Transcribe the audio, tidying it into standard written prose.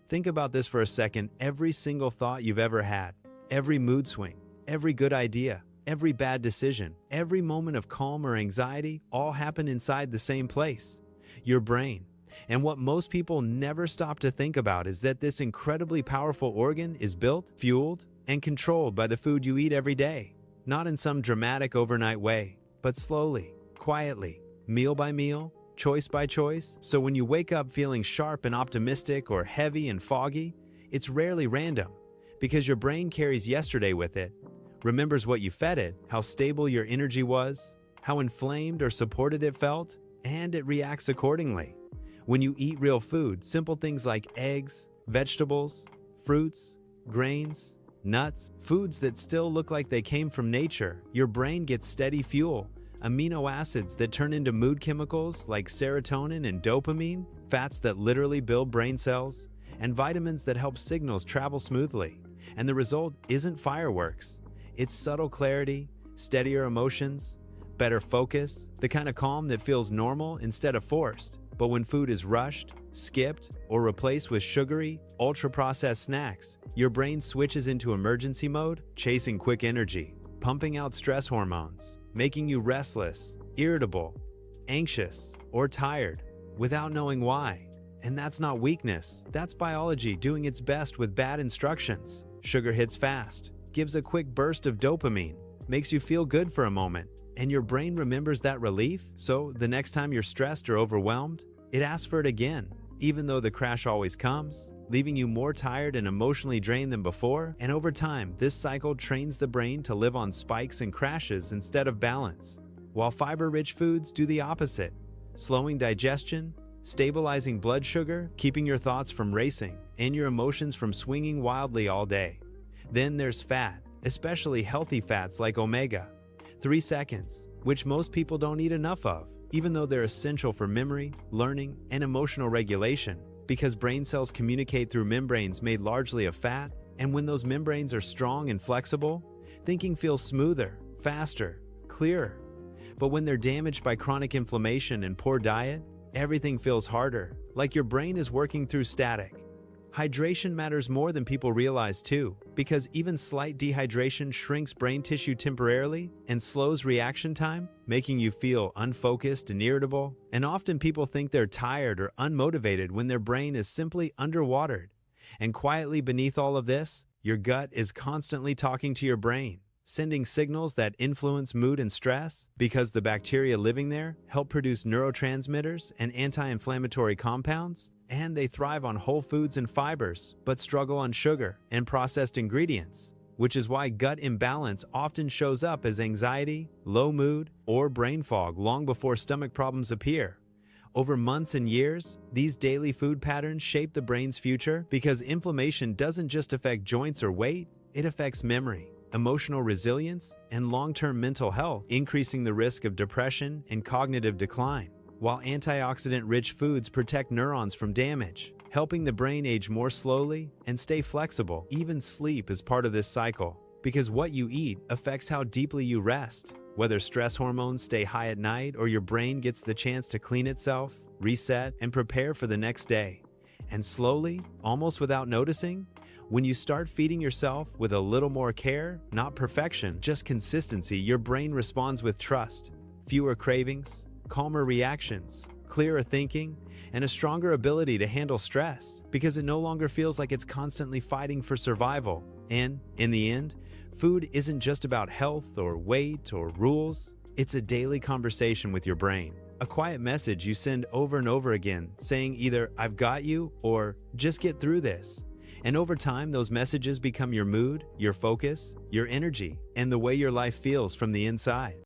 Think about this for a second. Every single thought you've ever had, every mood swing, every good idea, every bad decision, every moment of calm or anxiety all happen inside the same place, your brain. And what most people never stop to think about is that this incredibly powerful organ is built, fueled, and controlled by the food you eat every day. Not in some dramatic overnight way, but slowly, quietly, meal by meal, choice by choice. So when you wake up feeling sharp and optimistic or heavy and foggy, it's rarely random, because your brain carries yesterday with it, remembers what you fed it, how stable your energy was, how inflamed or supported it felt, and it reacts accordingly. When you eat real food, simple things like eggs, vegetables, fruits, grains, nuts, foods that still look like they came from nature, your brain gets steady fuel, amino acids that turn into mood chemicals like serotonin and dopamine, fats that literally build brain cells, and vitamins that help signals travel smoothly. And the result isn't fireworks. It's subtle clarity, steadier emotions, better focus, the kind of calm that feels normal instead of forced. But when food is rushed, skipped, or replaced with sugary, ultra-processed snacks, your brain switches into emergency mode, chasing quick energy, pumping out stress hormones, making you restless, irritable, anxious, or tired, without knowing why. And that's not weakness, that's biology doing its best with bad instructions. Sugar hits fast, gives a quick burst of dopamine, makes you feel good for a moment, and your brain remembers that relief, so the next time you're stressed or overwhelmed, it asks for it again, even though the crash always comes, leaving you more tired and emotionally drained than before. And over time, this cycle trains the brain to live on spikes and crashes instead of balance, while fiber-rich foods do the opposite, slowing digestion, stabilizing blood sugar, keeping your thoughts from racing, and your emotions from swinging wildly all day. Then there's fat, especially healthy fats like omega 3 seconds, which most people don't eat enough of, even though they're essential for memory, learning, and emotional regulation, because brain cells communicate through membranes made largely of fat, and when those membranes are strong and flexible, thinking feels smoother, faster, clearer. But when they're damaged by chronic inflammation and poor diet, everything feels harder, like your brain is working through static. Hydration matters more than people realize too, because even slight dehydration shrinks brain tissue temporarily and slows reaction time, making you feel unfocused and irritable. And often people think they're tired or unmotivated when their brain is simply underwatered. And quietly beneath all of this, your gut is constantly talking to your brain, sending signals that influence mood and stress, because the bacteria living there help produce neurotransmitters and anti-inflammatory compounds. And they thrive on whole foods and fibers, but struggle on sugar and processed ingredients, which is why gut imbalance often shows up as anxiety, low mood, or brain fog long before stomach problems appear. Over months and years, these daily food patterns shape the brain's future, because inflammation doesn't just affect joints or weight, it affects memory, emotional resilience, and long-term mental health, increasing the risk of depression and cognitive decline. While antioxidant-rich foods protect neurons from damage, helping the brain age more slowly and stay flexible. Even sleep is part of this cycle, because what you eat affects how deeply you rest, whether stress hormones stay high at night or your brain gets the chance to clean itself, reset, and prepare for the next day. And slowly, almost without noticing, when you start feeding yourself with a little more care, not perfection, just consistency, your brain responds with trust, fewer cravings, calmer reactions, clearer thinking, and a stronger ability to handle stress, because it no longer feels like it's constantly fighting for survival. And, in the end, food isn't just about health or weight or rules, it's a daily conversation with your brain. A quiet message you send over and over again, saying either "I've got you" or "just get through this." And over time, those messages become your mood, your focus, your energy, and the way your life feels from the inside.